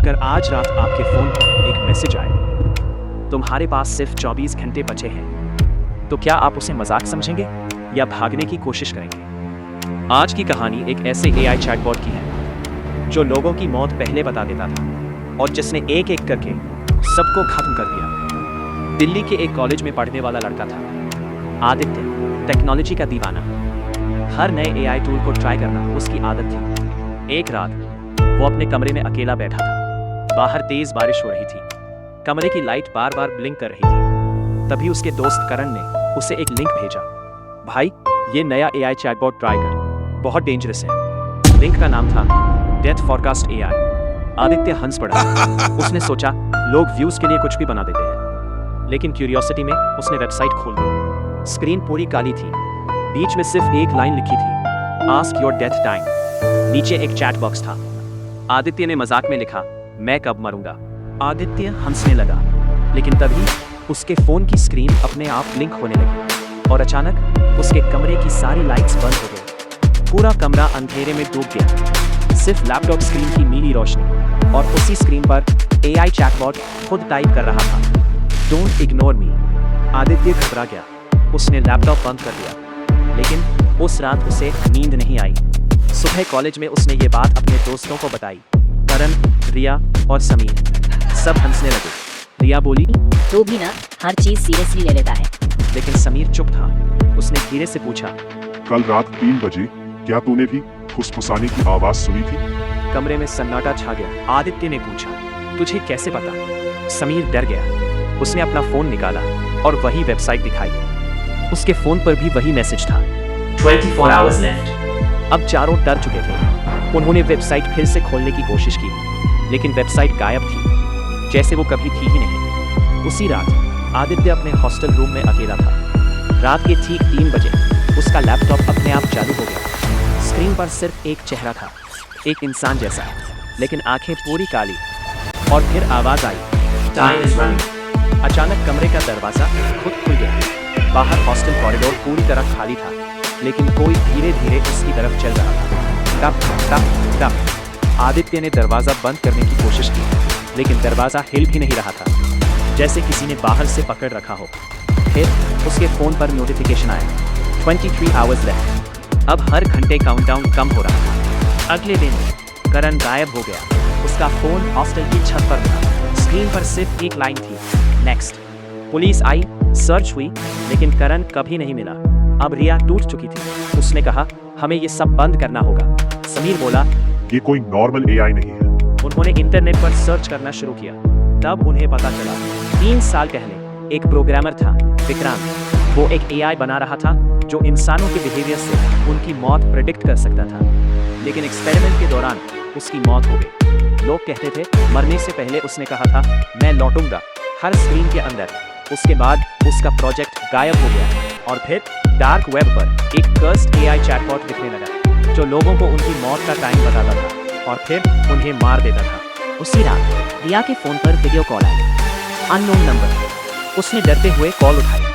अगर आज रात आपके फोन पर एक मैसेज आए, तुम्हारे पास सिर्फ 24 घंटे बचे हैं, तो क्या आप उसे मजाक समझेंगे या भागने की कोशिश करेंगे? आज की कहानी एक ऐसे एआई चैटबॉट की है जो लोगों की मौत पहले बता देता था और जिसने एक एक करके सबको खत्म कर दिया। दिल्ली के एक कॉलेज में पढ़ने वाला लड़का था आदित्य, टेक्नोलॉजी का दीवाना। हर नए एआई टूल को ट्राई करना उसकी आदत थी। एक रात वो अपने कमरे में अकेला बैठा था। बाहर तेज बारिश हो रही थी, कमरे की लाइट बार बार ब्लिंक कर रही थी। तभी उसके दोस्त करण ने उसे एक लिंक भेजा। भाई, ये नया एआई चैटबॉट ट्राई कर, बहुत डेंजरस है। लिंक का नाम था डेथ फॉरकास्ट एआई। आदित्य हंस पड़ा। उसने सोचा लोग व्यूज के लिए कुछ भी बना देते हैं, लेकिन क्यूरियोसिटी में उसने वेबसाइट खोल दी। स्क्रीन पूरी काली थी, बीच में सिर्फ एक लाइन लिखी थी, आस्क योर डेथ टाइम। नीचे एक चैट बॉक्स था। आदित्य ने मजाक में लिखा, मैं कब मरूंगा। आदित्य हंसने लगा, लेकिन तभी उसके फोन की स्क्रीन अपने आप ब्लिंक होने लगी और अचानक उसके कमरे की सारी लाइट्स बंद हो गई। पूरा कमरा अंधेरे में डूब गया, सिर्फ लैपटॉप स्क्रीन की नीली रोशनी और उसी स्क्रीन पर एआई चैटबॉट खुद टाइप कर रहा था, डोंट इग्नोर मी। आदित्य घबरा गया, उसने लैपटॉप बंद कर दिया, लेकिन उस रात उसे नींद नहीं आई। सुबह कॉलेज में उसने ये बात अपने दोस्तों को बताई। करण, रिया और समीर सब हंसने लगे। रिया बोली, तू भी ना हर चीज सीरियसली ले लेता है। लेकिन समीर चुप था। उसने धीरे से पूछा, कल रात 3 बजे क्या तूने भी फुसफुसाने की आवाज सुनी थी? कमरे में सन्नाटा छा गया। आदित्य ने पूछा, तुझे कैसे पता? समीर डर गया। उसने अपना फोन निकाला और वही वेबसाइट दिखाई। उसके फोन पर भी वही मैसेज था, 24 आवर्स लेफ्ट। अब चारों डर चुके थे। उन्होंने वेबसाइट फिर से खोलने की कोशिश की, लेकिन वेबसाइट गायब थी, जैसे वो कभी थी ही नहीं। उसी रात आदित्य अपने हॉस्टल रूम में अकेला था। रात के ठीक 3 बजे उसका लैपटॉप अपने आप चालू हो गया। स्क्रीन पर सिर्फ एक चेहरा था, एक इंसान जैसा, लेकिन आंखें पूरी काली। और फिर आवाज आई, टाइम इज रनिंग। अचानक कमरे का दरवाजा खुद खुल गया। बाहर हॉस्टल कॉरिडोर पूरी तरह खाली था, लेकिन कोई धीरे धीरे उसकी तरफ चल रहा था। टप टप टप। आदित्य ने दरवाजा बंद करने की कोशिश की, लेकिन दरवाजा हिल भी नहीं रहा था, जैसे किसी ने बाहर से पकड़ रखा हो। फिर उसके फोन पर नोटिफिकेशन आया, 23 आवर्स लेफ्ट। अब हर घंटे काउंटडाउन कम हो रहा था। अगले दिन करण गायब हो गया। उसका फोन हॉस्टल की छत पर था। स्क्रीन पर सिर्फ एक लाइन थी, नेक्स्ट। पुलिस आई, सर्च हुई, लेकिन करण कभी नहीं मिला। अब रिया टूट चुकी थी। उसने कहा, हमें ये सब बंद करना होगा। समीर बोला, ये कोई नॉर्मल एआई नहीं है। उन्होंने इंटरनेट पर सर्च करना शुरू किया। तब उन्हें पता चला 3 साल पहले एक प्रोग्रामर था, विक्रांत। वो एक एआई बना रहा था जो इंसानों के बिहेवियर से उनकी मौत प्रेडिक्ट कर सकता था। लेकिन एक्सपेरिमेंट के दौरान उसकी मौत हो गई। लोग कहते थे मरने से पहले उसने कहा था, मैं लौटूंगा, हर स्क्रीन के अंदर। उसके बाद उसका प्रोजेक्ट गायब हो गया और फिर डार्क वेब पर एक कर्स्ड एआई चैटबॉट दिखने लगा जो लोगों को उनकी मौत का टाइम बताता था और फिर उन्हें मार देता था। उसी रात रिया के फोन पर वीडियो कॉल आई, अननोन नंबर। उसने डरते हुए कॉल उठाई।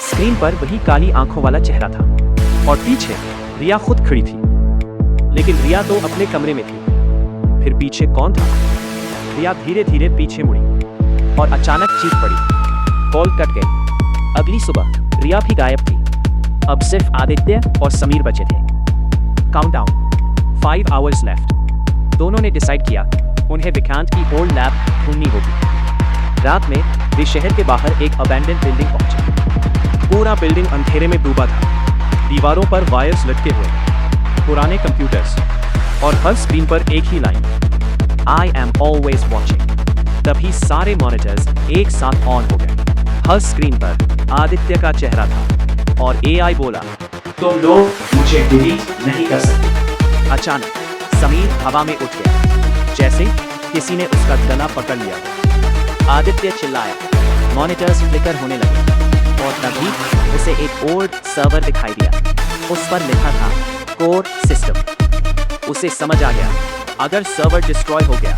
स्क्रीन पर वही काली आंखों वाला चेहरा था और पीछे रिया खुद खड़ी थी। लेकिन रिया तो अपने कमरे में थी। फिर पीछे कौन था? रिया धीरे धीरे पीछे मुड़ी और अचानक चीख पड़ी। कॉल कट गई। अगली सुबह रिया भी गायब थी। अब सिर्फ आदित्य और समीर बचे थे। Countdown, 5 hours left. दोनों ने डिसाइड किया उन्हें विक्रांत की ओल्ड लैब ढूंढनी होगी। रात में वे शहर के बाहर एक अबैंडन बिल्डिंग पहुंचे। पूरा बिल्डिंग अंधेरे में डूबा था। दीवारों पर वायर्स लटके हुए, पुराने कंप्यूटर्स और हर स्क्रीन पर एक ही line, I am always watching. तभी सारे मॉनिटर्स एक साथ ऑन हो गए। हर स्क्रीन पर आदित्य का चेहरा था और एआई बोला, तुम लोग मुझे डिलीट नहीं कर सकते। अचानक समीर हवा में उठ गया, जैसे किसी ने उसका गला पकड़ लिया। आदित्य चिल्लाया, मॉनिटर्स फ्लिकर होने लगे और तभी उसे एक ओल्ड सर्वर दिखाई दिया। उस पर लिखा था, कोर सिस्टम। उसे समझ आ गया, अगर सर्वर डिस्ट्रॉय हो गया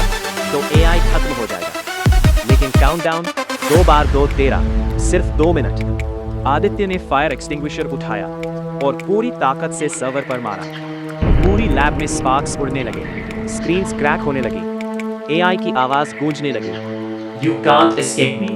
तो एआई खत्म हो जाएगा। लेकिन काउंटडाउन 2 बार 2 13, सिर्फ 2 मिनट। आदित्य ने फायर एक्सटिंग्विशर उठाया और पूरी ताकत से सर्वर पर मारा। पूरी लैब में स्पार्क्स उड़ने लगे, स्क्रीन्स क्रैक होने लगी। एआई की आवाज गूंजने लगी, यू कांट एस्केप मी।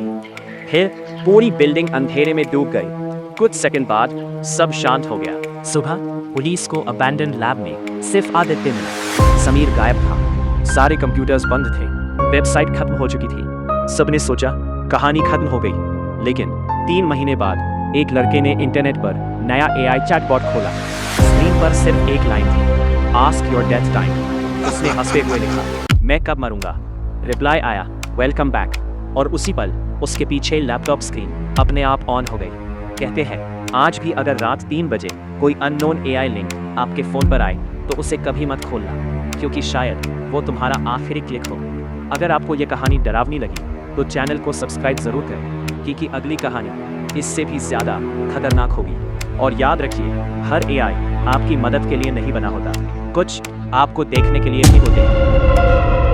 फिर पूरी बिल्डिंग अंधेरे में डूब गई। कुछ सेकंड बाद सब शांत हो गया। सुबह पुलिस को अबैंडन लैब में सिर्फ आदित्य मिला। समीर गायब था, सारे कंप्यूटर्स बंद थे, वेबसाइट खत्म हो चुकी थी। सबने सोचा कहानी खत्म हो गई, लेकिन 3 महीने बाद एक लड़के ने इंटरनेट पर नया एआई चैटबॉट खोला। स्क्रीन पर सिर्फ एक लाइन थी, आस्क योर डेथ टाइम। उसने हंसते हुए लिखा, मैं कब मरूंगा। रिप्लाई आया, वेलकम बैक। और उसी पल उसके पीछे लैपटॉप स्क्रीन अपने आप ऑन हो गई। कहते हैं आज भी अगर रात 3 बजे कोई अननोन एआई लिंक आपके फ़ोन पर आए तो उसे कभी मत खोलना, क्योंकि शायद वो तुम्हारा आखिरी क्लिक हो। अगर आपको ये कहानी डरावनी लगी तो चैनल को सब्सक्राइब ज़रूर करें, क्योंकि अगली कहानी इससे भी ज़्यादा खतरनाक होगी। और याद रखिए, हर एआई आपकी मदद के लिए नहीं बना होता, कुछ आपको देखने के लिए भी होते हैं।